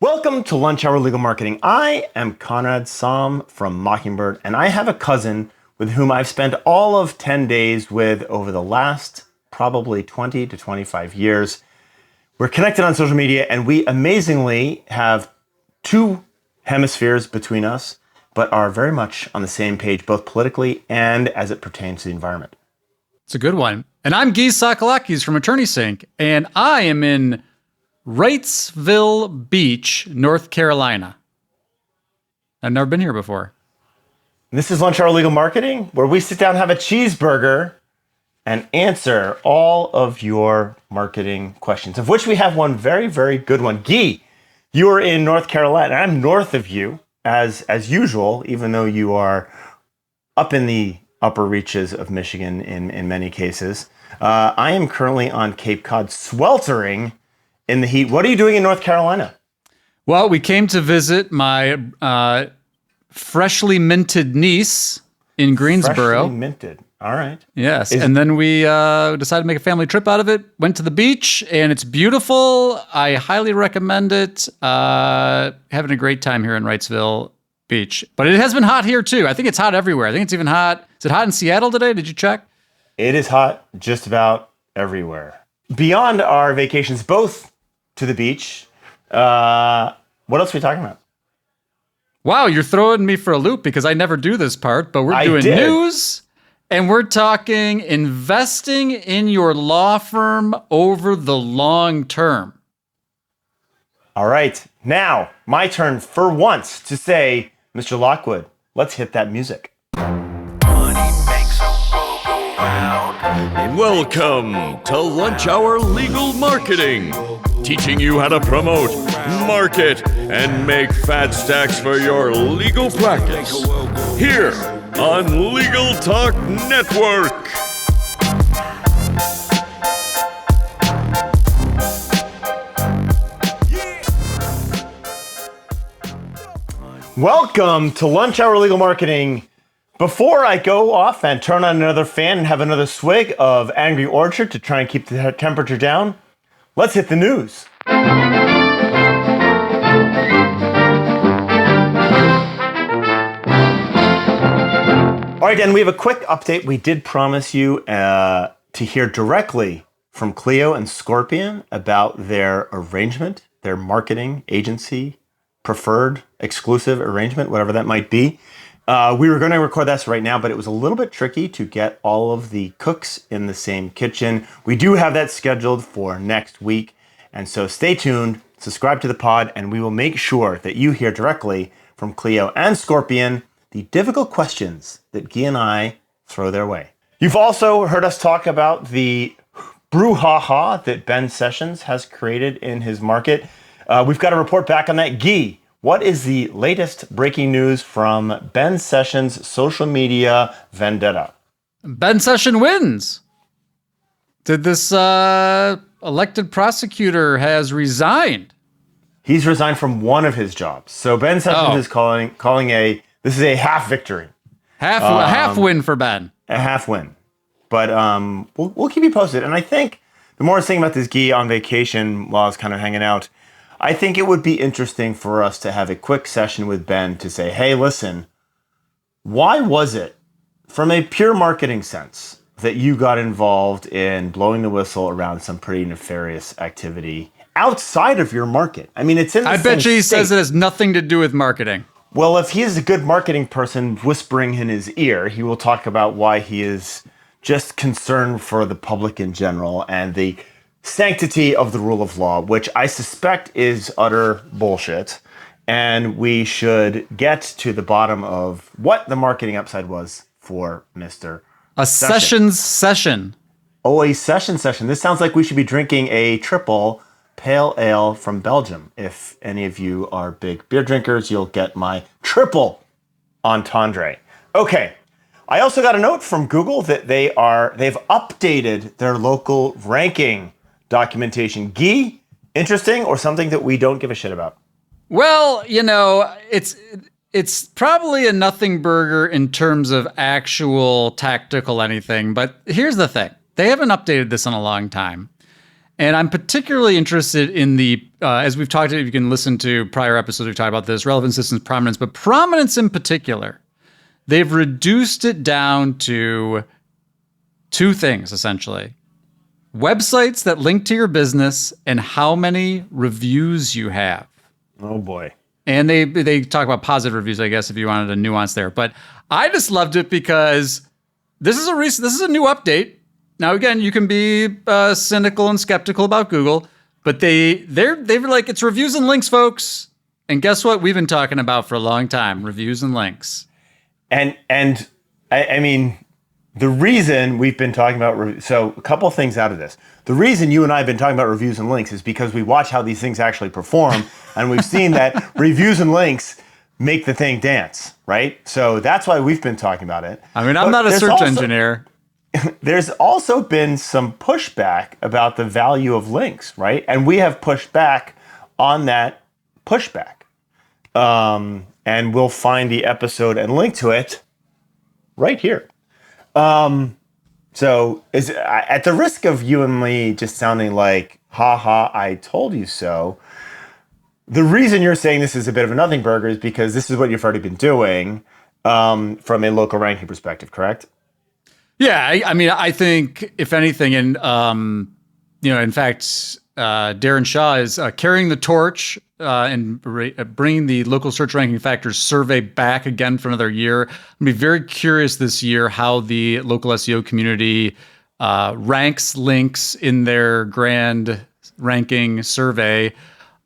Welcome to Lunch Hour Legal Marketing. I am Conrad Som from Mockingbird, and I have a cousin with whom I've spent all of 10 days with over the last probably 20 to 25 years. We're connected on social media, and we amazingly have two hemispheres between us, but are very much on the same page, both politically and as it pertains to the environment. It's a good one. And I'm Gyi Sakalakis from Attorney Sync, and I am in Wrightsville Beach, North Carolina. I've never been here before. This is Lunch Hour Legal Marketing, where we sit down, have a cheeseburger, and answer all of your marketing questions, of which we have one very, very good one. Gyi, you are in North Carolina. I'm north of you, as usual, even though you are up in the upper reaches of Michigan in many cases. I am currently on Cape Cod, sweltering in the heat. What are you doing in North Carolina? Well, we came to visit my freshly minted niece in Greensboro. Freshly minted. All right. Yes. And then we decided to make a family trip out of it. Went to the beach, and it's beautiful. I highly recommend it. Having a great time here in Wrightsville Beach. But it has been hot here, too. I think it's hot everywhere. I think it's even hot. Is it hot in Seattle today? Did you check? It is hot just about everywhere. Beyond our vacations, both to the beach, what else are we talking about? Wow, you're throwing me for a loop because I never do this part, but we're doing news, and we're talking investing in your law firm over the long term. All right, now my turn for once to say, Mr. Lockwood, let's hit that music. Welcome to Lunch Hour Legal Marketing, teaching you how to promote, market, and make fat stacks for your legal practice. Here on Legal Talk Network. Welcome to Lunch Hour Legal Marketing. Before I go off and turn on another fan and have another swig of Angry Orchard to try and keep the temperature down, let's hit the news. All right, and we have a quick update. We did promise you to hear directly from Clio and Scorpion about their arrangement, their marketing agency, preferred, exclusive arrangement, whatever that might be. We were going to record this right now, but it was a little bit tricky to get all of the cooks in the same kitchen. We do have that scheduled for next week. And so stay tuned, subscribe to the pod, and we will make sure that you hear directly from Clio and Scorpion the difficult questions that Gyi and I throw their way. You've also heard us talk about the brouhaha that Ben Sessions has created in his market. We've got to report back on that. Gyi, what is the latest breaking news from Ben Sessions' social media vendetta? Ben Sessions wins. Did this elected prosecutor has resigned? He's resigned from one of his jobs. So Ben Sessions is calling this is a half victory. A half win for Ben. A half win. But we'll keep you posted. And I think the more I was thinking about this, Gyi, on vacation while I was kind of hanging out, I think it would be interesting for us to have a quick session with Ben to say, hey, listen, why was it, from a pure marketing sense, that you got involved in blowing the whistle around some pretty nefarious activity outside of your market? I mean, it's in the I same bet you he state. says it has nothing to do with marketing. Well, if he is a good marketing person whispering in his ear, he will talk about why he is just concerned for the public in general and the sanctity of the rule of law, which I suspect is utter bullshit. And we should get to the bottom of what the marketing upside was for Mr. A Sessions session. Oh, a session. This sounds like we should be drinking a triple pale ale from Belgium. If any of you are big beer drinkers, you'll get my triple entendre. Okay. I also got a note from Google that they've updated their local ranking documentation. Gyi, interesting or something that we don't give a shit about? Well, you know, it's probably a nothing burger in terms of actual tactical anything, but here's the thing. They haven't updated this in a long time. And I'm particularly interested in the, as we've talked about, you can listen to prior episodes, we've talked about this, relevance, distance, prominence, but prominence in particular, they've reduced it down to two things, essentially. Websites that link to your business and how many reviews you have. Oh, boy. And they talk about positive reviews, I guess, if you wanted a nuance there. But I just loved it because this is a new update. Now, again, you can be cynical and skeptical about Google, but they were like, it's reviews and links, folks. And guess what? We've been talking about for a long time, reviews and links. And I mean, the reason we've been talking about, so a couple things out of this. The reason you and I have been talking about reviews and links is because we watch how these things actually perform, and we've seen that reviews and links make the thing dance, right? So that's why we've been talking about it. I mean, I'm not a search engineer. There's also been some pushback about the value of links, right? And we have pushed back on that pushback. And we'll find the episode and link to it right here. So is at the risk of you and me just sounding like, ha, I told you so. The reason you're saying this is a bit of a nothing burger is because this is what you've already been doing from a local ranking perspective, correct? Yeah, I mean, I think if anything, and in fact, Darren Shaw is carrying the torch and bringing the local search ranking factors survey back again for another year. I'm gonna be very curious this year how the local SEO community ranks links in their grand ranking survey.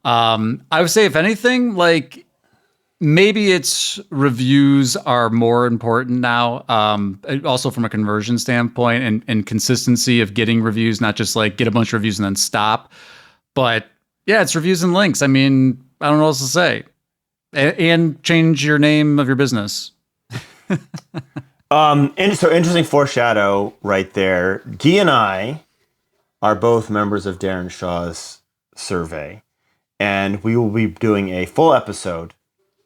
I would say, if anything, like, maybe its reviews are more important now, also from a conversion standpoint and consistency of getting reviews, not just like get a bunch of reviews and then stop. But yeah, it's reviews and links. I mean, I don't know what else to say. And change your name of your business. And so interesting foreshadow right there. Gyi and I are both members of Darren Shaw's survey, and we will be doing a full episode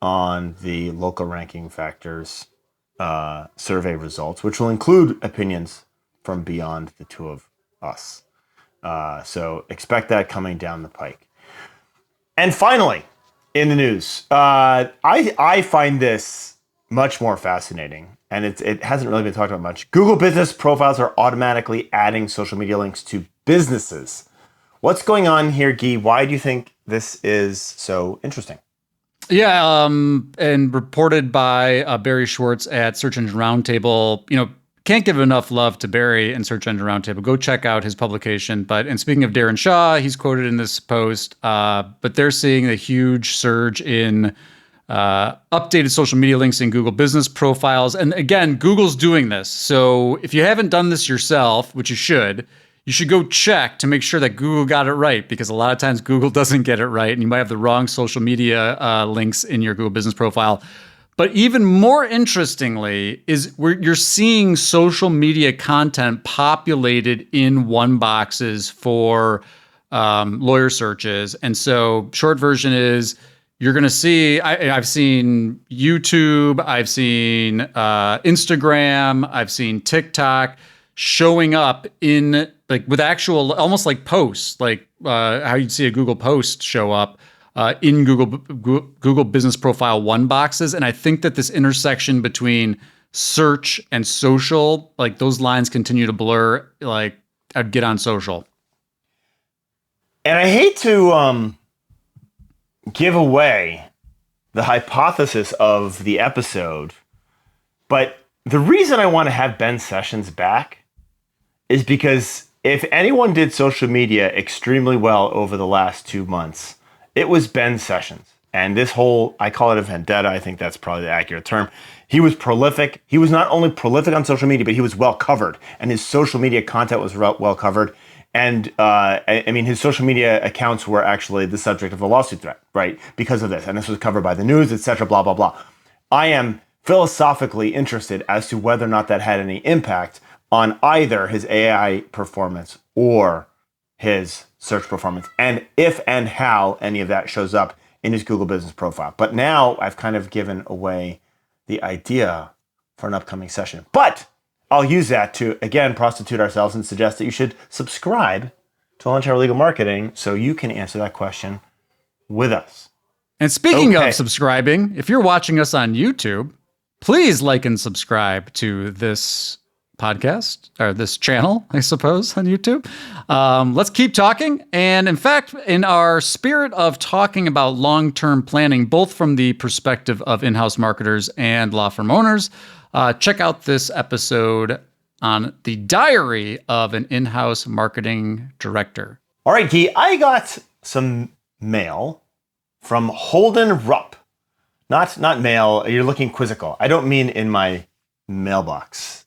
on the local ranking factors survey results, which will include opinions from beyond the two of us. So expect that coming down the pike. And finally, in the news, I find this much more fascinating, and it hasn't really been talked about much. Google business profiles are automatically adding social media links to businesses. What's going on here, Gyi? Why do you think this is so interesting? Yeah, and reported by Barry Schwartz at Search Engine Roundtable. Can't give enough love to Barry and Search Engine Roundtable. Go check out his publication. And speaking of Darren Shaw, he's quoted in this post, but they're seeing a huge surge in updated social media links in Google business profiles. And again, Google's doing this. So if you haven't done this yourself, which you should go check to make sure that Google got it right, because a lot of times Google doesn't get it right, and you might have the wrong social media links in your Google business profile. But even more interestingly is you're seeing social media content populated in one boxes for lawyer searches. And so short version is you're going to see, I've seen YouTube, I've seen Instagram, I've seen TikTok showing up in like with actual, almost like posts, like how you'd see a Google post show up in Google Business Profile 1 boxes. And I think that this intersection between search and social, like those lines continue to blur. Like I'd get on social. And I hate to give away the hypothesis of the episode, but the reason I want to have Ben Sessions back is because if anyone did social media extremely well over the last 2 months, it was Ben Sessions. And this whole, I call it a vendetta. I think that's probably the accurate term. He was prolific. He was not only prolific on social media, but he was well covered. And his social media content was well covered. And I mean, his social media accounts were actually the subject of a lawsuit threat, right? Because of this. And this was covered by the news, etc., blah, blah, blah. I am philosophically interested as to whether or not that had any impact on either his AI performance or his search performance, and if and how any of that shows up in his Google business profile. But now I've kind of given away the idea for an upcoming session. But I'll use that to, again, prostitute ourselves and suggest that you should subscribe to Lunch Hour Legal Marketing so you can answer that question with us. And speaking Okay. of subscribing, if you're watching us on YouTube, please like and subscribe to this podcast, or this channel, I suppose, on YouTube. Let's keep talking. And in fact, in our spirit of talking about long-term planning, both from the perspective of in-house marketers and law firm owners, check out this episode on the diary of an in-house marketing director. All right, Gyi, I got some mail from Holden Rupp. Not mail, you're looking quizzical. I don't mean in my mailbox.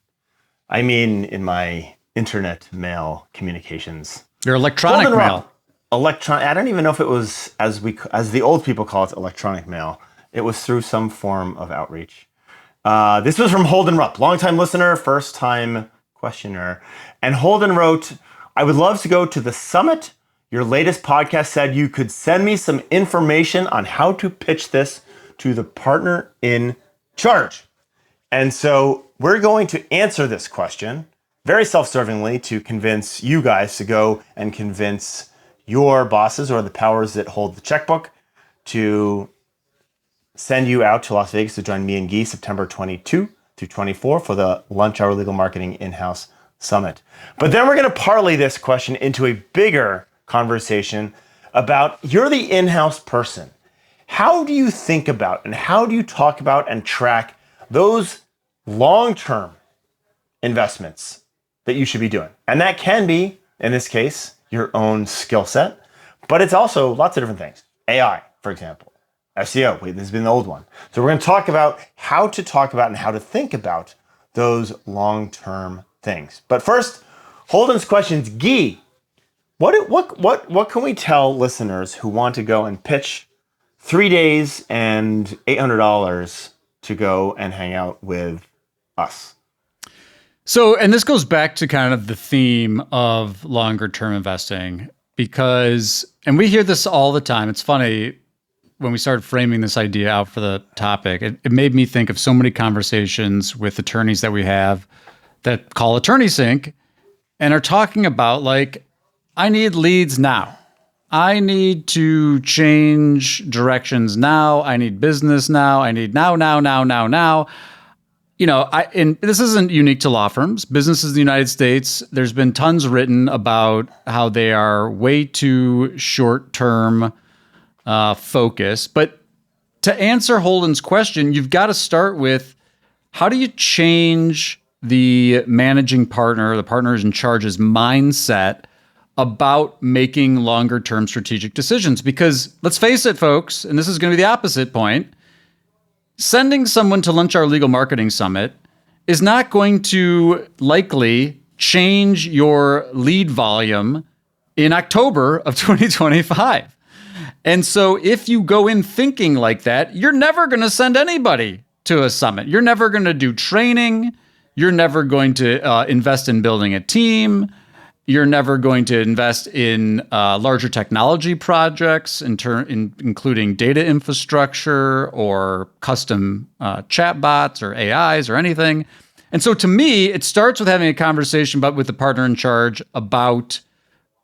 I mean in my internet mail communications. Your electronic Holden mail. Rupp. I don't even know if it was, as the old people call it, electronic mail. It was through some form of outreach. This was from Holden Rupp, longtime listener, first time questioner. And Holden wrote, I would love to go to the summit. Your latest podcast said you could send me some information on how to pitch this to the partner in charge. And so we're going to answer this question very self-servingly to convince you guys to go and convince your bosses or the powers that hold the checkbook to send you out to Las Vegas to join me and Gyi September 22 through 24 for the Lunch Hour Legal Marketing In-House Summit. But then we're going to parlay this question into a bigger conversation about you're the in-house person. How do you think about and how do you talk about and track those long-term investments that you should be doing? And that can be, in this case, your own skill set, but it's also lots of different things. AI, for example. SEO, this has been the old one. So we're going to talk about how to talk about and how to think about those long-term things. But first, Holden's questions. Gyi, what can we tell listeners who want to go and pitch 3 days and $800 to go and hang out with us? So, and this goes back to kind of the theme of longer term investing because, and we hear this all the time. It's funny when we started framing this idea out for the topic, it made me think of so many conversations with attorneys that we have that call Attorney Sync and are talking about like, I need leads now. I need to change directions now. I need business now. I need now. You know, and this isn't unique to law firms. Businesses in the United States, there's been tons written about how they are way too short-term focused. But to answer Holden's question, you've got to start with how do you change the managing partner, the partners in charge's mindset about making longer-term strategic decisions? Because let's face it, folks, and this is going to be the opposite point, sending someone to Lunch Hour Legal Marketing Summit is not going to likely change your lead volume in October of 2025. And so if you go in thinking like that, you're never going to send anybody to a summit. You're never going to do training. You're never going to invest in building a team. You're never going to invest in larger technology projects, including data infrastructure or custom chatbots or AIs or anything. And so to me, it starts with having a conversation with the partner in charge about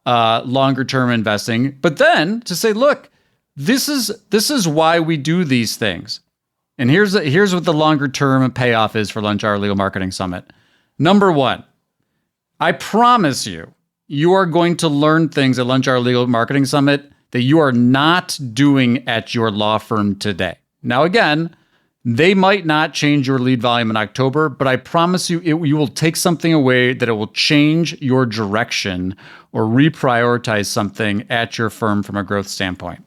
longer term investing, but then to say, look, this is why we do these things. And here's what the longer term payoff is for Lunch Hour Legal Marketing Summit. Number one, I promise you are going to learn things at Lunch Hour Legal Marketing Summit that you are not doing at your law firm today. Now, again, they might not change your lead volume in October, but I promise you, you will take something away that it will change your direction or reprioritize something at your firm from a growth standpoint.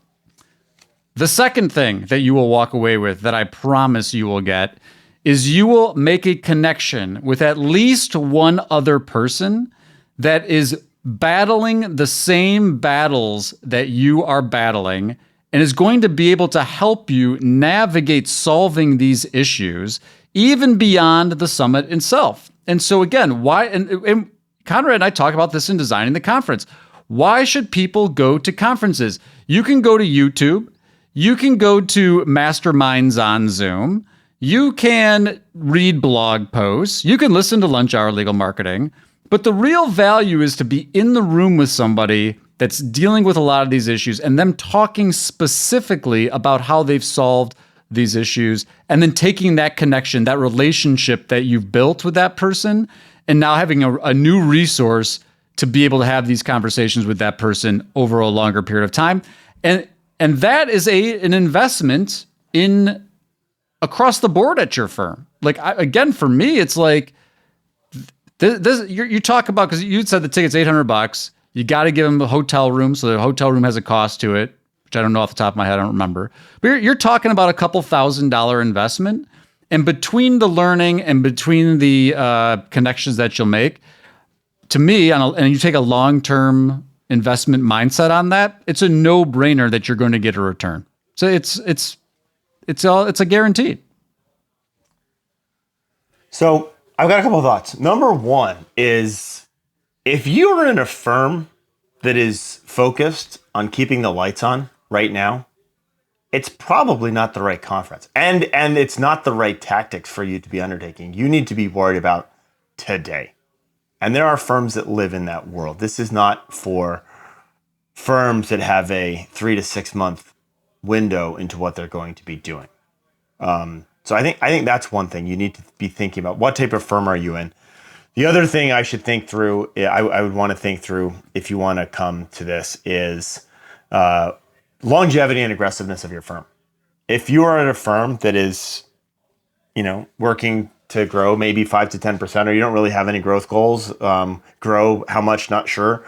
The second thing that you will walk away with that I promise you will get is you will make a connection with at least one other person that is battling the same battles that you are battling and is going to be able to help you navigate solving these issues even beyond the summit itself. And so again, why, and Conrad and I talk about this in designing the conference. Why should people go to conferences? You can go to YouTube. You can go to masterminds on Zoom. You can read blog posts. You can listen to Lunch Hour Legal Marketing. But the real value is to be in the room with somebody that's dealing with a lot of these issues and them talking specifically about how they've solved these issues, and then taking that connection, that relationship that you've built with that person, and now having a new resource to be able to have these conversations with that person over a longer period of time. And that is an investment in across the board at your firm. Like, again, for me, it's like, you talk about, because you said the ticket's $800. You got to give them a hotel room, so the hotel room has a cost to it, which I don't know off the top of my head, I don't remember. But you're talking about a couple $1,000 investment, and between the learning and between the connections that you'll make, to me, and you take a long-term investment mindset on that, it's a no-brainer that you're going to get a return. So it's a guarantee. So I've got a couple of thoughts. Number one is, if you are in a firm that is focused on keeping the lights on right now, it's probably not the right conference. And it's not the right tactics for you to be undertaking. You need to be worried about today. And there are firms that live in that world. This is not for firms that have a 3 to 6 month window into what they're going to be doing. So I think that's one thing you need to be thinking about. What type of firm are you in? The other thing I should think through, I would want to think through if you want to come to this, is longevity and aggressiveness of your firm. If you are at a firm that is, working to grow maybe 5 to 10%, or you don't really have any growth goals, grow how much, not sure,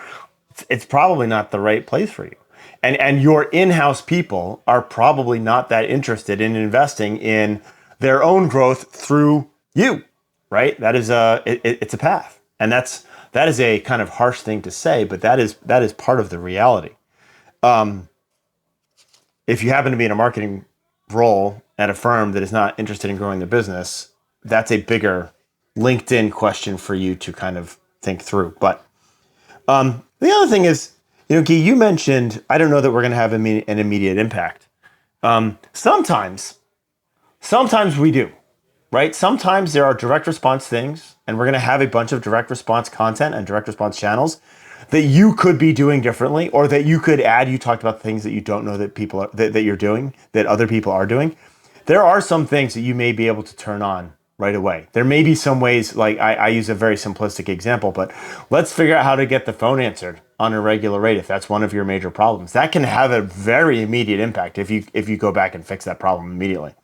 it's probably not the right place for you. And your in-house people are probably not that interested in investing in their own growth through you. Right? That is it's a path. And that is a kind of harsh thing to say, but that is part of the reality. If you happen to be in a marketing role at a firm that is not interested in growing their business, that's a bigger LinkedIn question for you to kind of think through. But the other thing is, Gyi, you mentioned, I don't know that we're going to have an immediate impact. Sometimes we do. Right? Sometimes there are direct response things, and we're going to have a bunch of direct response content and direct response channels that you could be doing differently, or that you could add. You talked about things that you don't know that people are, that you're doing, that other people are doing. There are some things that you may be able to turn on right away. There may be some ways, like I use a very simplistic example, but let's figure out how to get the phone answered on a regular rate if that's one of your major problems. That can have a very immediate impact if you go back and fix that problem immediately.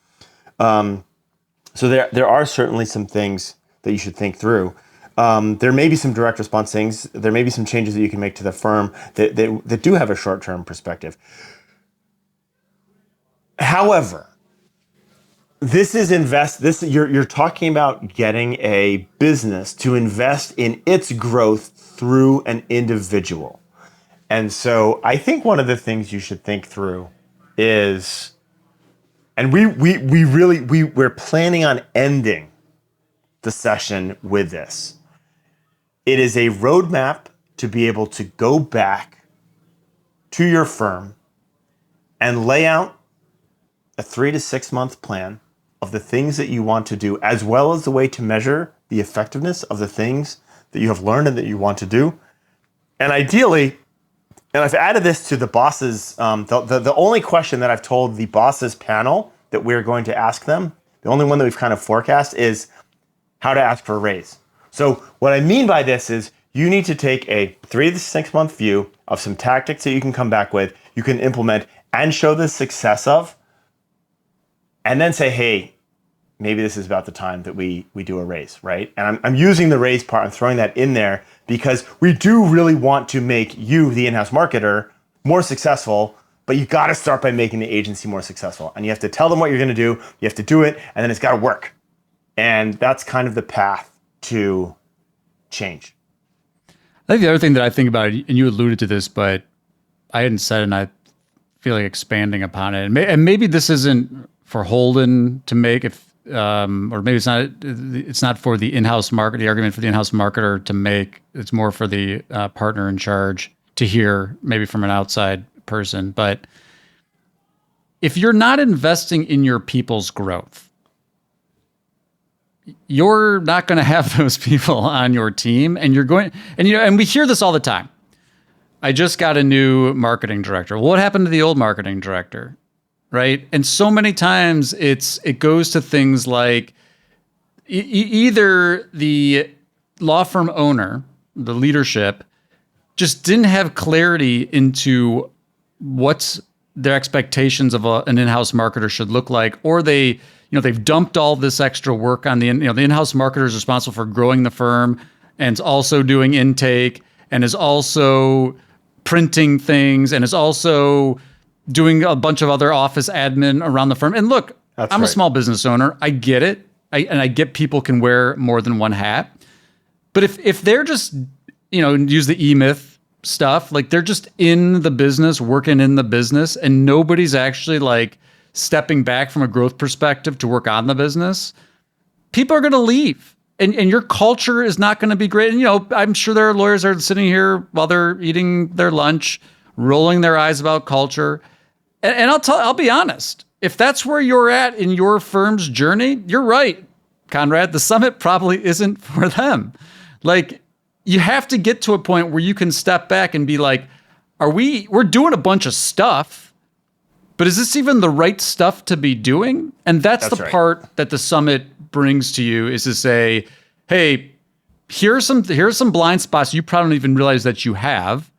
So there are certainly some things that you should think through. There may be some direct response things. There may be some changes that you can make to the firm that do have a short-term perspective. However, you're talking about getting a business to invest in its growth through an individual. And so I think one of the things you should think through is, and we're planning on ending the session with this. It is a roadmap to be able to go back to your firm and lay out a 3 to 6 month plan of the things that you want to do, as well as the way to measure the effectiveness of the things that you have learned and that you want to do. And ideally, and I've added this to the bosses, the only question that I've told the bosses panel that we're going to ask them, the only one that we've kind of forecast, is how to ask for a raise. So what I mean by this is you need to take a 3 to 6 month view of some tactics that you can come back with, you can implement and show the success of, and then say, hey, maybe this is about the time that we do a raise, right? And I'm using the raise part, I'm throwing that in there because we do really want to make you, the in-house marketer, more successful, but you got to start by making the agency more successful. And you have to tell them what you're going to do, you have to do it, and then it's got to work. And that's kind of the path to change. I think the other thing that I think about, and you alluded to this, but I hadn't said it, and I feel like expanding upon it. And maybe this isn't for Holden to make, or maybe it's not for the in-house market, the argument for the in-house marketer to make. It's more for the partner in charge to hear, maybe from an outside person. But if you're not investing in your people's growth, you're not going to have those people on your team, and and we hear this all the time. I just got a new marketing director. Well, what happened to the old marketing director? Right? And so many times it goes to things like either the law firm owner, the leadership, just didn't have clarity into what's their expectations of an in-house marketer should look like, or they've dumped all this extra work on the in-house marketer is responsible for growing the firm and is also doing intake and is also printing things and is also doing a bunch of other office admin around the firm. And look, I'm a small business owner. I get it. I get people can wear more than one hat. But if they're just, use the E-Myth stuff, like they're just in the business, working in the business, and nobody's actually like stepping back from a growth perspective to work on the business, people are going to leave. And your culture is not going to be great. And, I'm sure there are lawyers that are sitting here while they're eating their lunch, rolling their eyes about culture. And I'll be honest, if that's where you're at in your firm's journey, you're right, Conrad. The summit probably isn't for them. Like, you have to get to a point where you can step back and be like, we're doing a bunch of stuff, but is this even the right stuff to be doing? And that's the right part that the summit brings to you, is to say, hey, here's some blind spots you probably don't even realize that you have.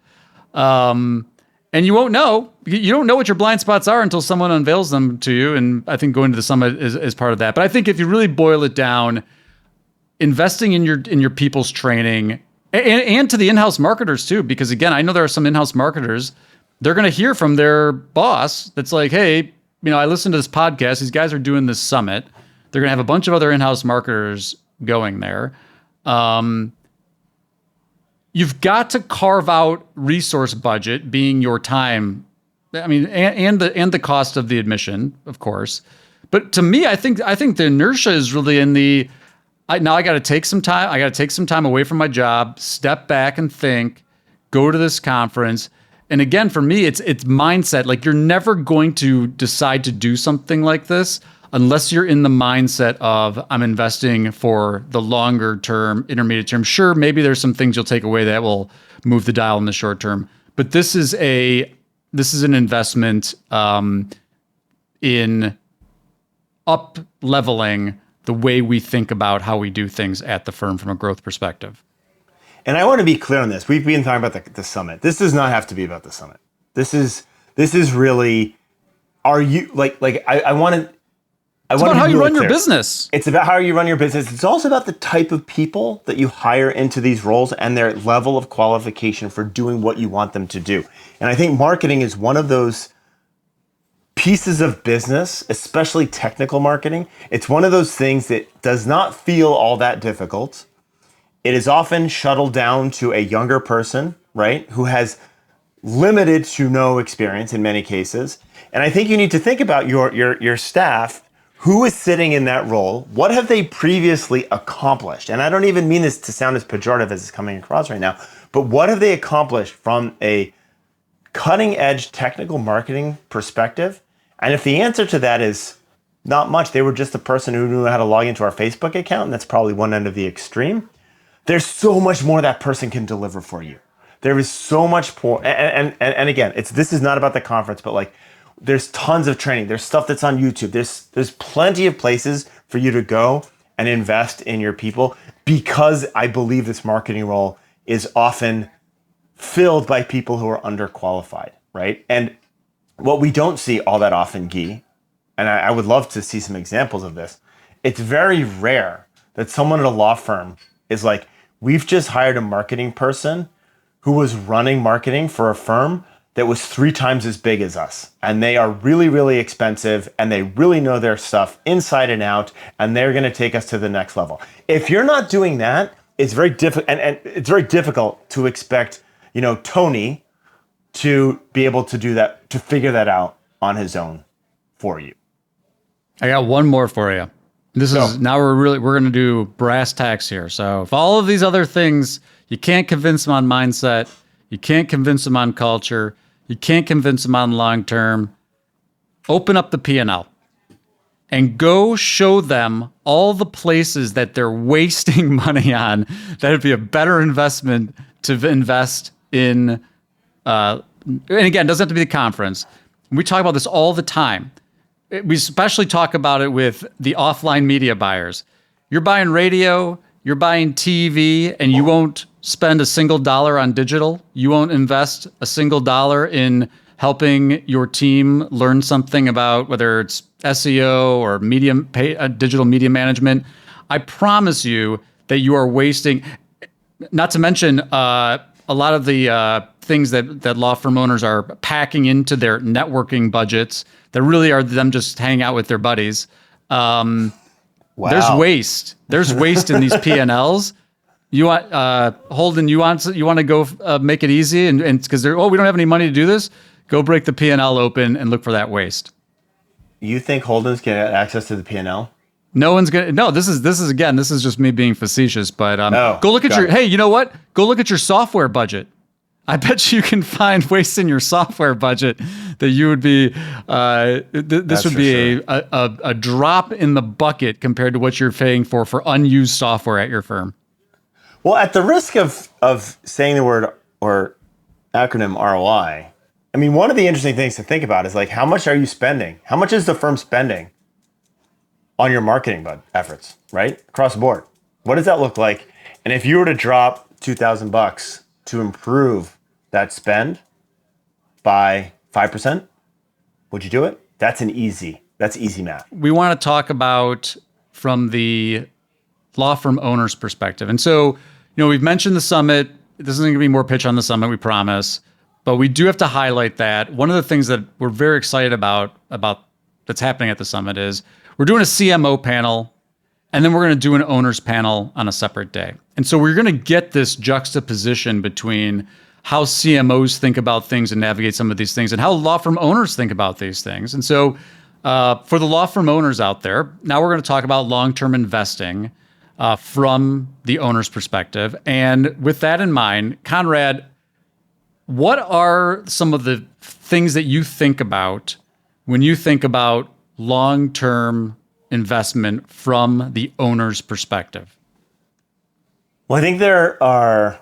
And you won't know. You don't know what your blind spots are until someone unveils them to you. And I think going to the summit is part of that. But I think if you really boil it down, investing in your people's training and to the in-house marketers too, because again, I know there are some in-house marketers, they're going to hear from their boss that's like, hey, I listened to this podcast. These guys are doing this summit. They're going to have a bunch of other in-house marketers going there. You've got to carve out resource budget, being your time. I mean, and the cost of the admission, of course. But to me, I think the inertia is really in the. Now I got to take some time. I got to take some time away from my job, step back and think, go to this conference. And again, for me, it's mindset. Like, you're never going to decide to do something like this unless you're in the mindset of, I'm investing for the longer term, intermediate term. Sure, maybe there's some things you'll take away that will move the dial in the short term, but this is an investment in up leveling the way we think about how we do things at the firm from a growth perspective. And I want to be clear on this. We've been talking about the summit. This does not have to be about the summit. This is really, are you I want to. It's about how you run your business. It's about how you run your business. It's also about the type of people that you hire into these roles and their level of qualification for doing what you want them to do. And I think marketing is one of those pieces of business, especially technical marketing. It's one of those things that does not feel all that difficult. It is often shuttled down to a younger person, right, who has limited to no experience in many cases. And I think you need to think about your staff. Who is sitting in that role? What have they previously accomplished? And I don't even mean this to sound as pejorative as it's coming across right now, but what have they accomplished from a cutting edge technical marketing perspective? And if the answer to that is not much, they were just the person who knew how to log into our Facebook account, and that's probably one end of the extreme, there's so much more that person can deliver for you. There is so much more, and again, this is not about the conference, but like, there's tons of training. There's stuff that's on YouTube. There's plenty of places for you to go and invest in your people, because I believe this marketing role is often filled by people who are underqualified, right? And what we don't see all that often, Gyi, and I would love to see some examples of this, it's very rare that someone at a law firm is like, we've just hired a marketing person who was running marketing for a firm that was 3 times as big as us. And they are really, really expensive, and they really know their stuff inside and out, and they're gonna take us to the next level. If you're not doing that, it's very difficult, and it's very difficult to expect, Tony to be able to do that, to figure that out on his own for you. I got one more for you. Now we're going to do brass tacks here. So if all of these other things, you can't convince them on mindset, you can't convince them on culture, you can't convince them on long term, open up the P&L and go show them all the places that they're wasting money on that would be a better investment to invest in. And again, it doesn't have to be the conference. We talk about this all the time. We especially talk about it with the offline media buyers. You're buying radio, you're buying TV, and you won't spend a single dollar on digital. You won't invest a single dollar in helping your team learn something about whether it's SEO or digital media management. I promise you that you are wasting, not to mention a lot of the things that law firm owners are packing into their networking budgets that really are them just hanging out with their buddies. Wow. There's waste. There's waste in these P&Ls. You want Holden? You want to go make it easy and because we don't have any money to do this. Go break the P&L open and look for that waste. You think Holden's going to get access to the P&L? No one's gonna. No, this is just me being facetious. But go look at your. it. Hey, you know what? Go look at your software budget. I bet you can find waste in your software budget that you would be. This would be a drop in the bucket compared to what you're paying for unused software at your firm. Well, at the risk of saying the word or acronym ROI, I mean, one of the interesting things to think about is like, how much are you spending? How much is the firm spending on your marketing efforts, right? Across the board. What does that look like? And if you were to drop $2,000 to improve that spend by 5%, would you do it? That's easy math. We want to talk about from the law firm owner's perspective. And so, we've mentioned the summit. This isn't going to be more pitch on the summit, we promise. But we do have to highlight that one of the things that we're very excited about that's happening at the summit is we're doing a CMO panel, and then we're going to do an owner's panel on a separate day. And so we're going to get this juxtaposition between how CMOs think about things and navigate some of these things and how law firm owners think about these things. And so for the law firm owners out there, now we're going to talk about long-term investing from the owner's perspective. And with that in mind, Conrad, what are some of the things that you think about when you think about long-term investment from the owner's perspective? Well, I think there are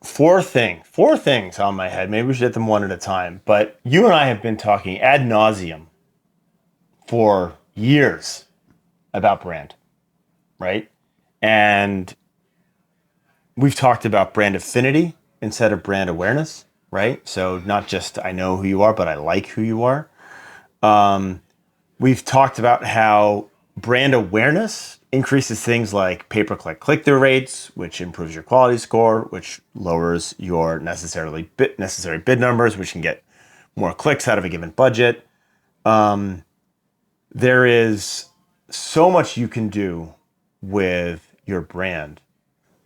four things on my head. Maybe we should hit them one at a time. But you and I have been talking ad nauseum for years about brand, right? And we've talked about brand affinity instead of brand awareness, right? So not just I know who you are, but I like who you are. We've talked about how brand awareness increases things like pay-per-click click-through rates, which improves your quality score, which lowers your necessary bid numbers, which can get more clicks out of a given budget. There is so much you can do with your brand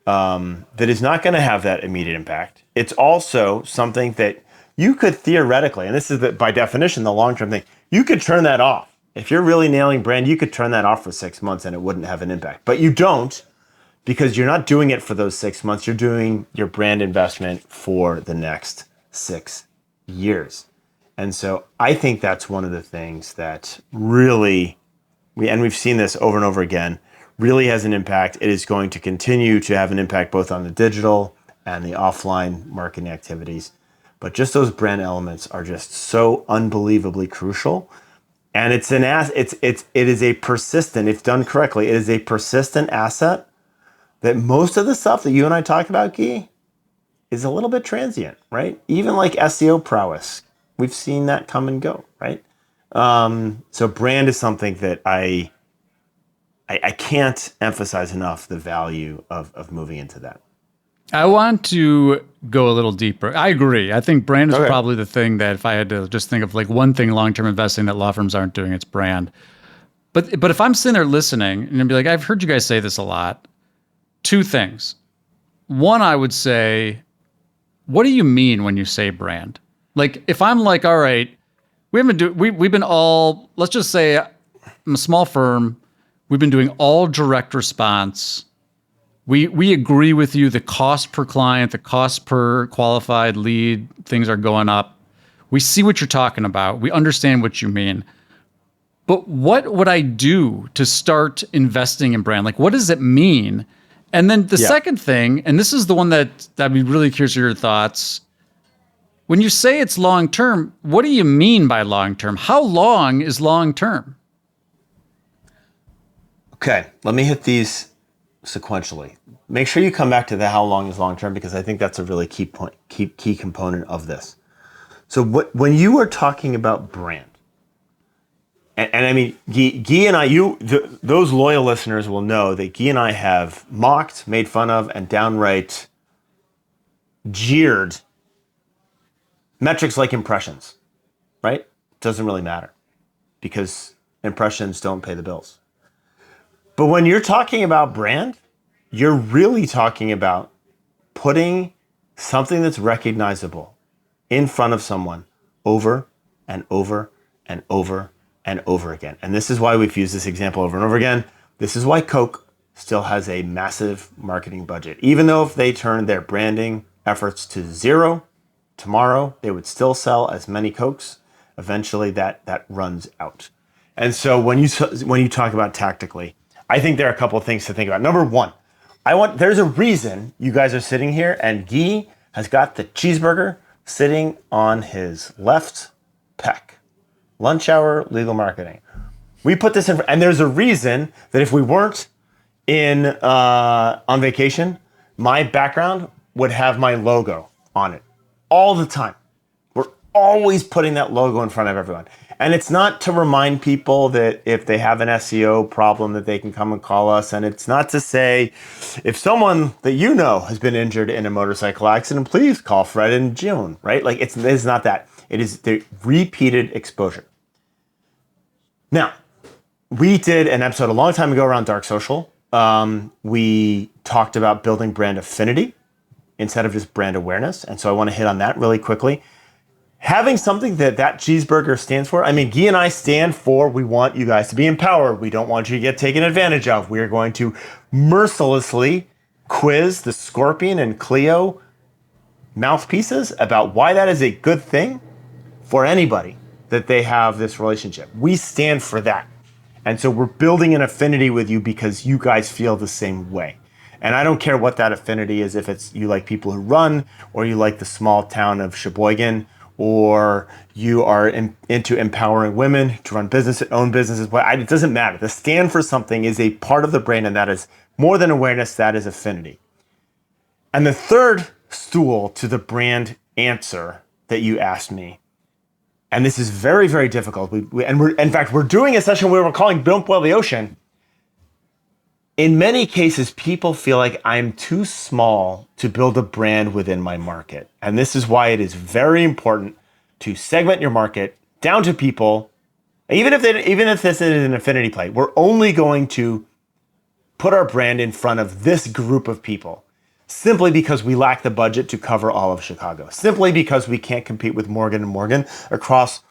that is not going to have that immediate impact. It's also something that you could theoretically, and this is by definition the long-term thing, you could turn that off. If you're really nailing brand, you could turn that off for 6 months and it wouldn't have an impact. But you don't, because you're not doing it for those 6 months. You're doing your brand investment for the next 6 years. And so I think that's one of the things that really, we've seen this over and over again, really has an impact. It is going to continue to have an impact both on the digital and the offline marketing activities. But just those brand elements are just so unbelievably crucial. And it is a persistent, if done correctly, it is a persistent asset that most of the stuff that you and I talk about, Gyi, is a little bit transient, right? Even like SEO prowess, we've seen that come and go, right? So brand is something that I can't emphasize enough the value of moving into that. I want to go a little deeper. I agree. I think brand is probably the thing that if I had to just think of like one thing long-term investing that law firms aren't doing, it's brand. But if I'm sitting there listening and I'd be like, I've heard you guys say this a lot. Two things. One, I would say, what do you mean when you say brand? Like if I'm like, all right, we've been all, let's just say I'm a small firm. We've been doing all direct response. We agree with you. The cost per client, the cost per qualified lead, things are going up. We see what you're talking about. We understand what you mean. but what would I do to start investing in brand? Like, what does it mean? And then the second thing, and this is the one that I'd be really curious of your thoughts. When you say it's long-term, what do you mean by long-term? How long is long-term? Okay, let me hit these sequentially. Make sure you come back to the how long is long-term, because I think that's a really key point, key component of this. So when you are talking about brand, and I mean, Gyi and I, those loyal listeners will know that Gyi and I have mocked, made fun of, and downright jeered metrics like impressions, right? Doesn't really matter because impressions don't pay the bills. But when you're talking about brand, you're really talking about putting something that's recognizable in front of someone over and over and over and over again. And this is why we've used this example over and over again. This is why Coke still has a massive marketing budget. Even though if they turned their branding efforts to zero tomorrow, they would still sell as many Cokes. Eventually that runs out. And so when you talk about tactically, I think there are a couple of things to think about. Number one, there's a reason you guys are sitting here and Gyi has got the cheeseburger sitting on his left pec. Lunch hour legal marketing. We put this in, and there's a reason that if we weren't on vacation, my background would have my logo on it all the time. We're always putting that logo in front of everyone. And it's not to remind people that if they have an SEO problem that they can come and call us. And it's not to say if someone that you know has been injured in a motorcycle accident, please call Fred and June, right? Like it's not that. It is the repeated exposure. Now, we did an episode a long time ago around dark social. We talked about building brand affinity instead of just brand awareness. And so I want to hit on that really quickly. Having something that cheeseburger stands for, I mean, Gyi and I stand for, we want you guys to be empowered. We don't want you to get taken advantage of. We are going to mercilessly quiz the Scorpion and Clio mouthpieces about why that is a good thing for anybody that they have this relationship. We stand for that. And so we're building an affinity with you because you guys feel the same way. And I don't care what that affinity is, if it's you like people who run, or you like the small town of Sheboygan, or you are into empowering women to run business, own businesses. It doesn't matter. The stand for something is a part of the brain, and that is more than awareness, that is affinity. And the third stool to the brand answer that you asked me, and this is very, very difficult. We're doing a session where we're calling Don't Boil the Ocean. In many cases, people feel like I'm too small to build a brand within my market. And this is why it is very important to segment your market down to people. Even if this is an affinity play, we're only going to put our brand in front of this group of people. Simply because we lack the budget to cover all of Chicago. Simply because we can't compete with Morgan & Morgan across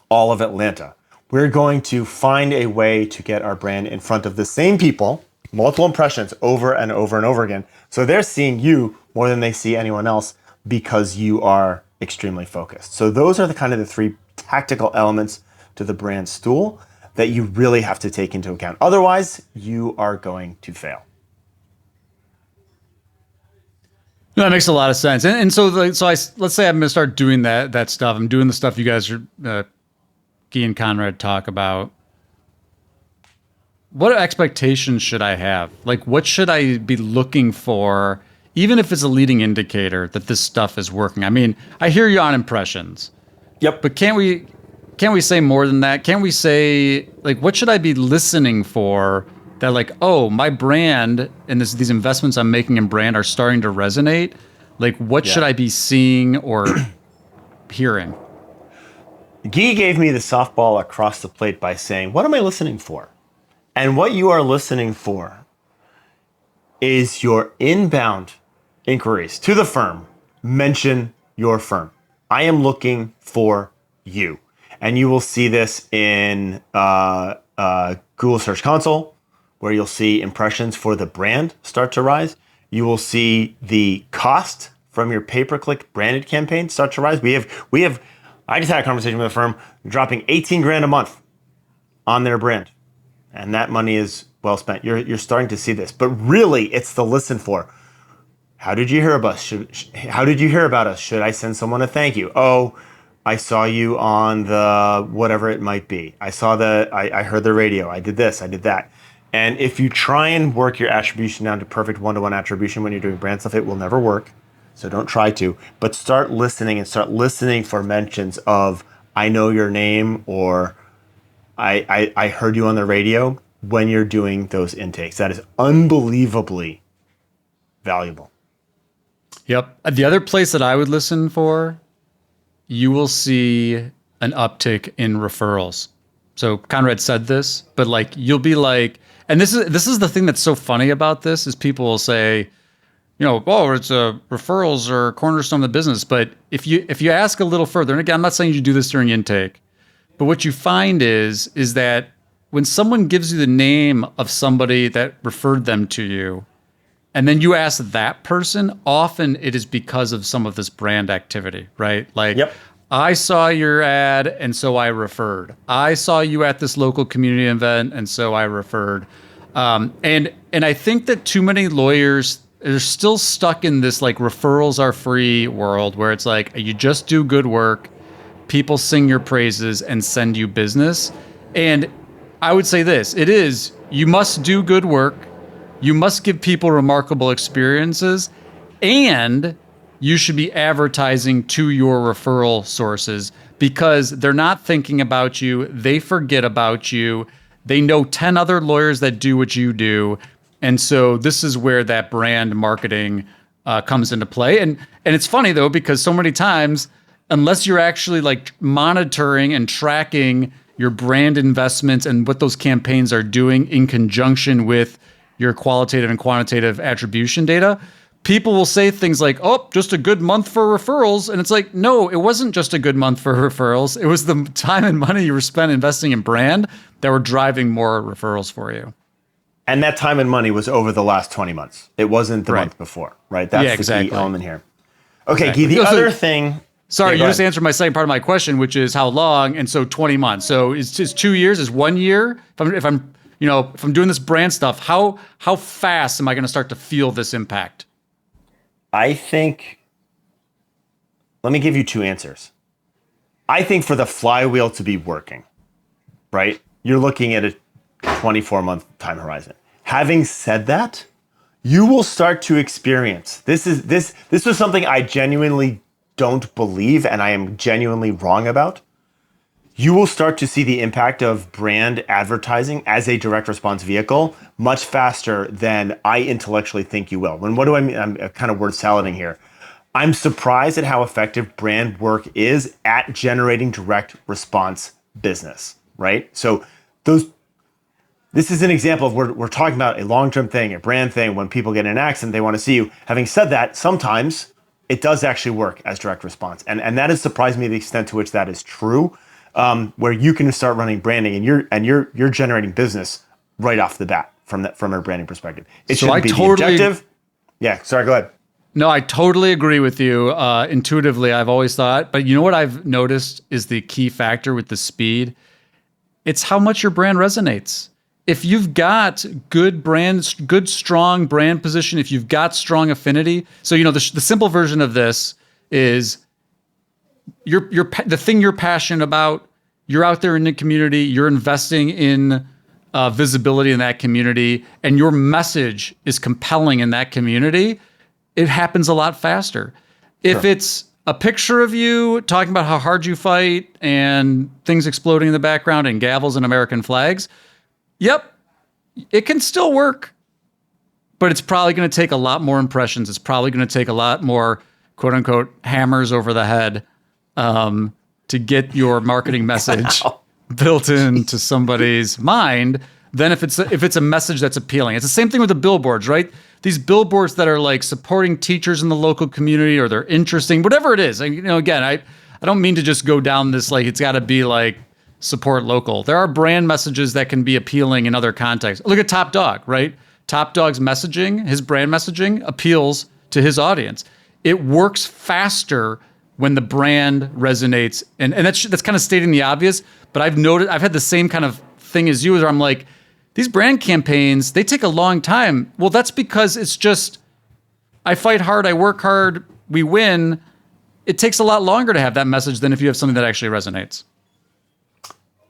all of Atlanta. We're going to find a way to get our brand in front of the same people, multiple impressions over and over and over again. So they're seeing you more than they see anyone else because you are extremely focused. So those are the three tactical elements to the brand stool that you really have to take into account. Otherwise, you are going to fail. No, that makes a lot of sense. And so let's say I'm going to start doing that stuff. I'm doing the stuff you guys are, Gyi and Conrad talk about. What expectations should I have? Like, what should I be looking for, even if it's a leading indicator that this stuff is working? I mean, I hear you on impressions. Yep. But can't we say more than that? Can't we say, like, what should I be listening for that, like, oh, my brand and these investments I'm making in brand are starting to resonate? Like, what should I be seeing or hearing? Gyi gave me the softball across the plate by saying, what am I listening for? And what you are listening for is your inbound inquiries to the firm. Mention your firm. I am looking for you. And you will see this in Google Search Console, where you'll see impressions for the brand start to rise. You will see the cost from your pay-per-click branded campaign start to rise. I just had a conversation with a firm dropping $18,000 a month on their brand. And that money is well spent. You're starting to see this. But really, it's the listen for. How did you hear about us? How did you hear about us? Should I send someone a thank you? Oh, I saw you on the whatever it might be. I heard the radio. I did this. I did that. And if you try and work your attribution down to perfect one-to-one attribution when you're doing brand stuff, it will never work. So don't try to. But start listening for mentions of, I know your name, or I heard you on the radio when you're doing those intakes. That is unbelievably valuable. Yep. The other place that I would listen for, you will see an uptick in referrals. So Conrad said this, but like you'll be like, and this is the thing that's so funny about this is people will say, oh, it's referrals are cornerstone of the business. But if you ask a little further, and again, I'm not saying you do this during intake, but what you find is that when someone gives you the name of somebody that referred them to you, and then you ask that person, often it is because of some of this brand activity, right? Like, yep. I saw your ad, and so I referred. I saw you at this local community event, and so I referred. And I think that too many lawyers are still stuck in this like referrals are free world where it's like you just do good work, people sing your praises and send you business. And I would say this, you must do good work. You must give people remarkable experiences, and you should be advertising to your referral sources because they're not thinking about you. They forget about you. They know 10 other lawyers that do what you do. And so this is where that brand marketing comes into play. And it's funny though, because so many times, unless you're actually like monitoring and tracking your brand investments and what those campaigns are doing in conjunction with your qualitative and quantitative attribution data, people will say things like, oh, just a good month for referrals. And it's like, no, it wasn't just a good month for referrals. It was the time and money you were spent investing in brand that were driving more referrals for you. And that time and money was over the last 20 months. It wasn't the month before, right? That's the key element here. Okay, exactly. Gyi, the other thing... Sorry, you just answered my second part of my question, which is how long, and so 20 months. So is 2 years, is 1 year? If I'm doing this brand stuff, how fast am I going to start to feel this impact? I think, let me give you two answers. I think for the flywheel to be working, right, you're looking at a 24-month time horizon. Having said that, you will start to experience, this was something I genuinely don't believe and I am genuinely wrong about. You will start to see the impact of brand advertising as a direct response vehicle much faster than I intellectually think you will. And what do I mean? I'm kind of word salading here. I'm surprised at how effective brand work is at generating direct response business, right? So this is an example of we're talking about a long-term thing, a brand thing. When people get in an accident, they want to see you. Having said that, sometimes it does actually work as direct response. And that has surprised me the extent to which that is true. Where you can start running branding and you're generating business right off the bat from a branding perspective. It shouldn't be the objective. Yeah, sorry, go ahead. No, I totally agree with you. Intuitively, I've always thought, but you know what I've noticed is the key factor with the speed? It's how much your brand resonates. If you've got good strong brand position, if you've got strong affinity. So, the simple version of this is the thing you're passionate about, you're out there in the community, you're investing in visibility in that community, and your message is compelling in that community, it happens a lot faster. If it's a picture of you talking about how hard you fight and things exploding in the background and gavels and American flags, yep, it can still work, but it's probably going to take a lot more impressions. It's probably going to take a lot more, quote unquote, hammers over the head to get your marketing message built into somebody's mind than if it's a message that's appealing. It's the same thing with the billboards, right? These billboards that are like supporting teachers in the local community, or they're interesting, whatever it is. Again, I don't mean to just go down this like it's got to be like support local. There are brand messages that can be appealing in other contexts. Look at Top Dog, right? Top Dog's messaging, his brand messaging appeals to his audience. It works faster when the brand resonates. And that's kind of stating the obvious, but I've had the same kind of thing as you, where I'm like, these brand campaigns, they take a long time. Well, that's because it's just, I fight hard, I work hard, we win. It takes a lot longer to have that message than if you have something that actually resonates.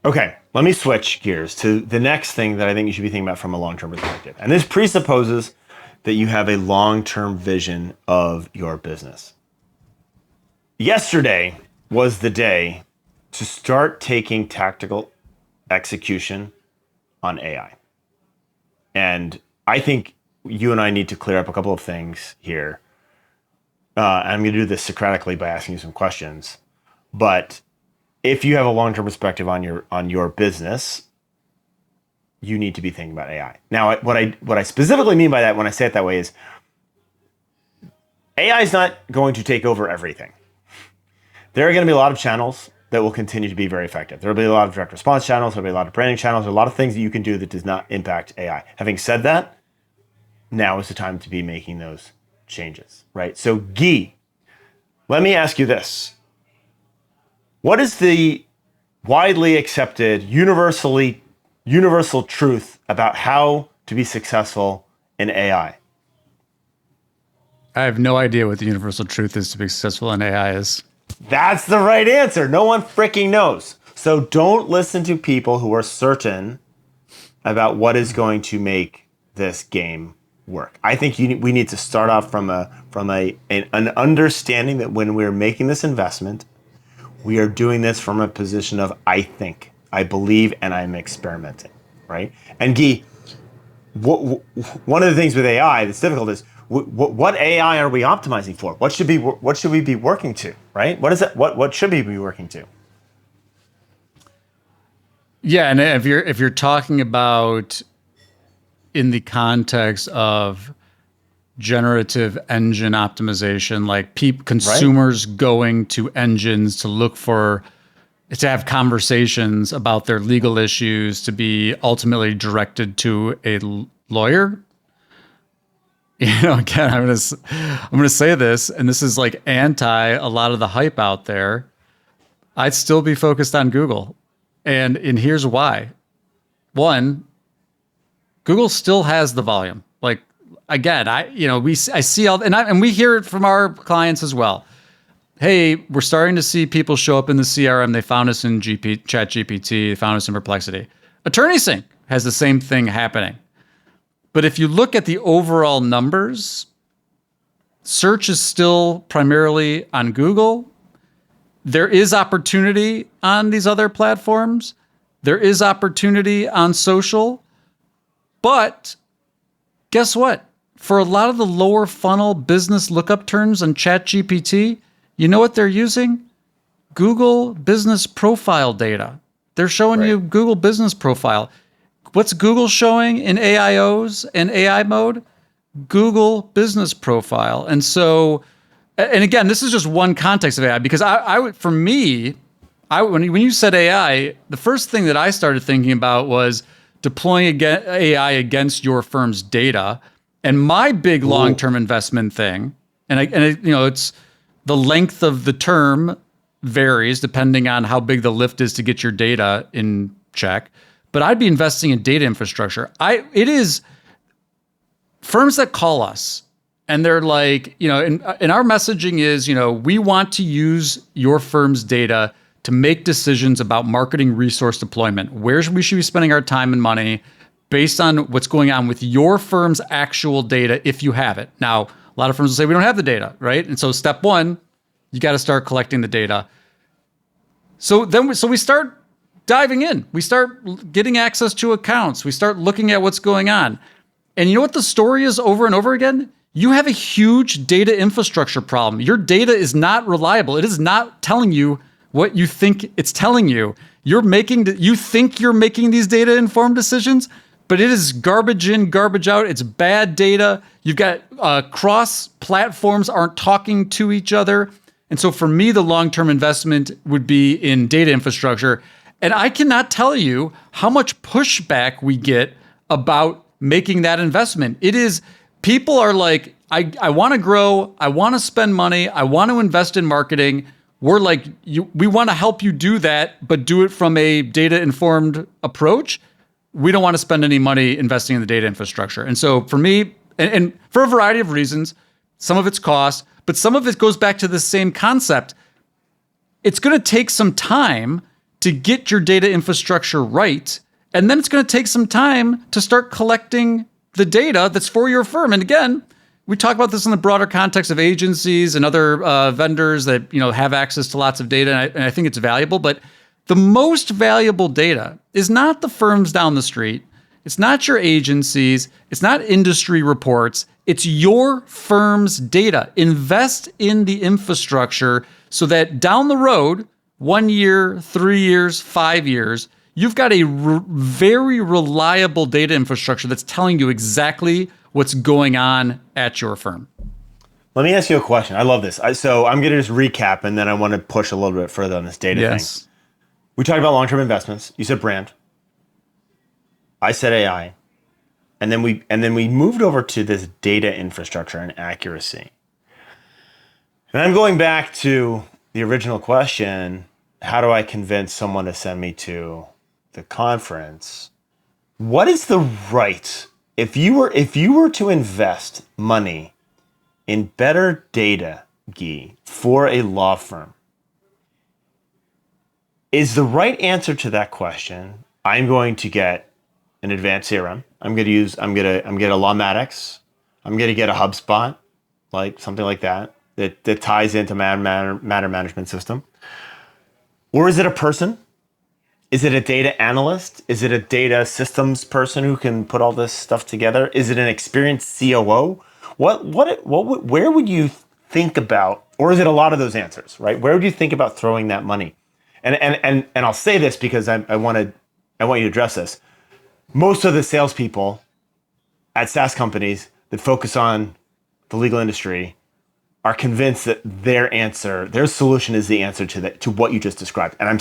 Okay, let me switch gears to the next thing that I think you should be thinking about from a long-term perspective. And this presupposes that you have a long-term vision of your business. Yesterday was the day to start taking tactical execution on AI. And I think you and I need to clear up a couple of things here. And I'm going to do this Socratically by asking you some questions. But if you have a long-term perspective on your business, you need to be thinking about AI. Now, what I specifically mean by that when I say it that way is AI is not going to take over everything. There are going to be a lot of channels that will continue to be very effective. There will be a lot of direct response channels. There will be a lot of branding channels. There are a lot of things that you can do that does not impact AI. Having said that, now is the time to be making those changes, right? So, Gyi, let me ask you this. What is the widely accepted, universal truth about how to be successful in AI? I have no idea what the universal truth is to be successful in AI is. That's the right answer. No one freaking knows. So don't listen to people who are certain about what is going to make this game work. I think we need to start off from an understanding that when we're making this investment, we are doing this from a position of I think, I believe, and I'm experimenting, right? And Gyi, one of the things with AI that's difficult is what AI are we optimizing for? What should we be working to, right? What is it? What should we be working to? Yeah, and if you're talking about in the context of generative engine optimization, like consumers going to engines to look for, to have conversations about their legal issues, to be ultimately directed to a lawyer. You know, again, I'm gonna say this, and this is like anti a lot of the hype out there. I'd still be focused on Google, and here's why. One, Google still has the volume. Like, again, I see all, and we hear it from our clients as well. Hey, we're starting to see people show up in the CRM. They found us in ChatGPT. They found us in Perplexity. Attorney Sync has the same thing happening. But if you look at the overall numbers, search is still primarily on Google. There is opportunity on these other platforms. There is opportunity on social. But guess what? For a lot of the lower funnel business lookup terms on ChatGPT, you know what they're using? Google business profile data. They're showing you Google business profile. What's Google showing in AIOs and AI mode? Google business profile. And so, and again, this is just one context of AI, because when you said AI, the first thing that I started thinking about was deploying AI against your firm's data. And my big long-term investment thing, it's the length of the term varies depending on how big the lift is to get your data in check. But I'd be investing in data infrastructure. It is firms that call us and they're like, and our messaging is, we want to use your firm's data to make decisions about marketing resource deployment, where we should be spending our time and money based on what's going on with your firm's actual data, if you have it. Now, a lot of firms will say we don't have the data, right? And so step one, you got to start collecting the data. So we start diving in. We start getting access to accounts. We start looking at what's going on. And you know what the story is over and over again? You have a huge data infrastructure problem. Your data is not reliable. It is not telling you what you think it's telling you. You think you're making these data-informed decisions, but it is garbage in, garbage out. It's bad data. You've got cross platforms aren't talking to each other. And so for me, the long-term investment would be in data infrastructure. And I cannot tell you how much pushback we get about making that investment. It is, people are like, I want to grow. I want to spend money. I want to invest in marketing. We're like, we want to help you do that, but do it from a data-informed approach. we don't want to spend any money investing in the data infrastructure. And so for me, and for a variety of reasons, some of it's cost, but some of it goes back to the same concept. It's going to take some time to get your data infrastructure right. And then it's going to take some time to start collecting the data that's for your firm. And again, we talk about this in the broader context of agencies and other vendors that have access to lots of data, and I think it's valuable. But the most valuable data is not the firms down the street. It's not your agencies. It's not industry reports. It's your firm's data. Invest in the infrastructure so that down the road, 1 year, 3 years, 5 years, you've got a very reliable data infrastructure that's telling you exactly what's going on at your firm. Let me ask you a question. I love this. So I'm going to just recap, and then I want to push a little bit further on this data thing. We talked about long-term investments. You said brand. I said AI. And then we moved over to this data infrastructure and accuracy. And I'm going back to the original question, how do I convince someone to send me to the conference? What is the right, if you were to invest money in better data, Gyi, for a law firm, is the right answer to that question, I'm going to get an advanced CRM. I'm going to get a Lawmatics. I'm going to get a HubSpot, like something like that ties into matter management system. Or is it a person? Is it a data analyst? Is it a data systems person who can put all this stuff together? Is it an experienced COO? Where would you think about, or is it a lot of those answers, right? Where would you think about throwing that money? And I'll say this because I want you to address this. Most of the salespeople at SaaS companies that focus on the legal industry are convinced that their solution is the answer to what you just described. And I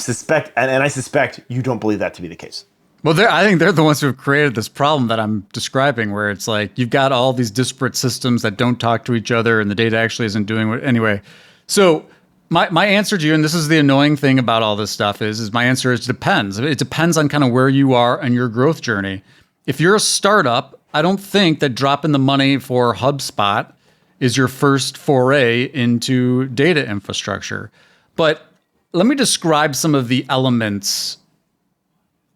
suspect you don't believe that to be the case. Well, I think they're the ones who have created this problem that I'm describing, where it's like you've got all these disparate systems that don't talk to each other, and the data actually isn't doing what anyway. So my answer to you, and this is the annoying thing about all this stuff, is my answer is depends. It depends on kind of where you are on your growth journey. If you're a startup, I don't think that dropping the money for HubSpot is your first foray into data infrastructure. But let me describe some of the elements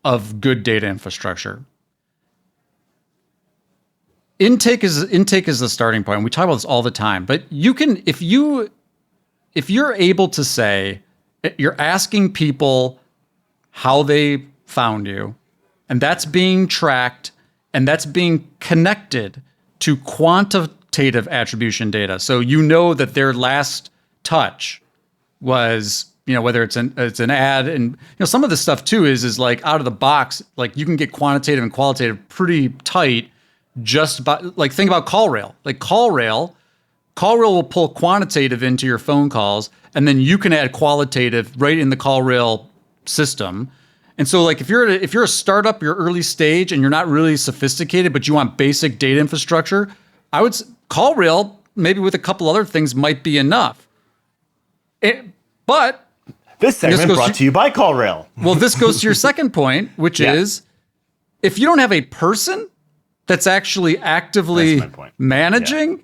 of good data infrastructure. Intake is the starting point. We talk about this all the time, but you can, if you're able to say, you're asking people how they found you, and that's being tracked, and that's being connected to quantitative attribution data. So you know that their last touch was, whether it's an ad, and some of this stuff too is like out of the box, like you can get quantitative and qualitative pretty tight just by, like, think about CallRail. Like CallRail will pull quantitative into your phone calls, and then you can add qualitative right in the CallRail system. And so, like, if you're a startup, you're early stage, and you're not really sophisticated, but you want basic data infrastructure, I would CallRail, maybe with a couple other things, might be enough. But this segment brought to you by CallRail. Well, this goes to your second point, which is if you don't have a person that's actually actively managing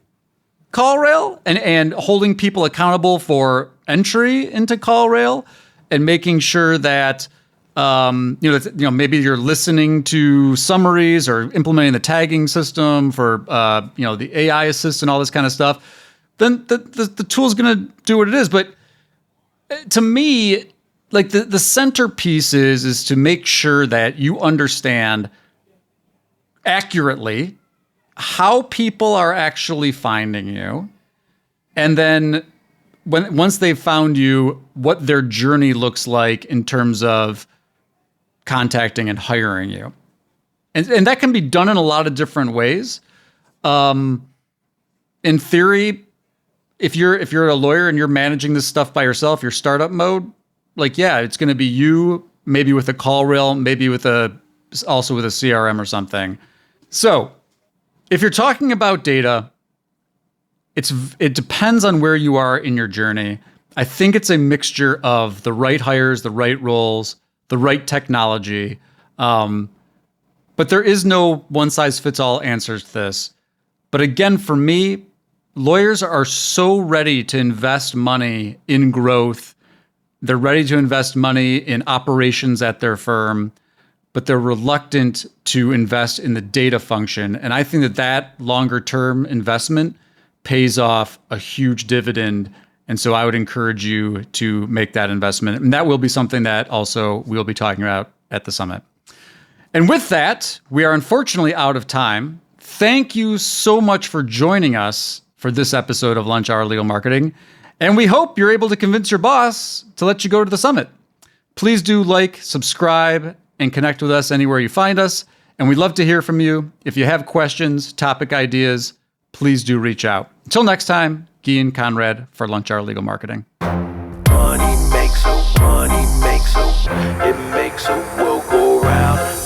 CallRail and holding people accountable for entry into CallRail and making sure that maybe you're listening to summaries or implementing the tagging system for the AI assist and all this kind of stuff, then the tool's going to do what it is. But to me, like the centerpiece is to make sure that you understand accurately how people are actually finding you, and then once they've found you, what their journey looks like in terms of contacting and hiring you. And that can be done in a lot of different ways. In theory, if you're a lawyer and you're managing this stuff by yourself, your startup mode, it's going to be you, maybe with a CallRail, maybe also with a CRM or something. So if you're talking about data, it depends on where you are in your journey. I think it's a mixture of the right hires, the right roles, the right technology. But there is no one-size-fits-all answer to this. But again, for me, lawyers are so ready to invest money in growth. They're ready to invest money in operations at their firm, but they're reluctant to invest in the data function. And I think that longer-term investment pays off a huge dividend. And so I would encourage you to make that investment. And that will be something that also we'll be talking about at the summit. And with that, we are unfortunately out of time. Thank you so much for joining us for this episode of Lunch Hour Legal Marketing. And we hope you're able to convince your boss to let you go to the summit. Please do like, subscribe, and connect with us anywhere you find us. And we'd love to hear from you. If you have questions, topic ideas, please do reach out. Until next time, Gyi and Conrad for Lunch Hour Legal Marketing. Money makes a, it makes a world go round.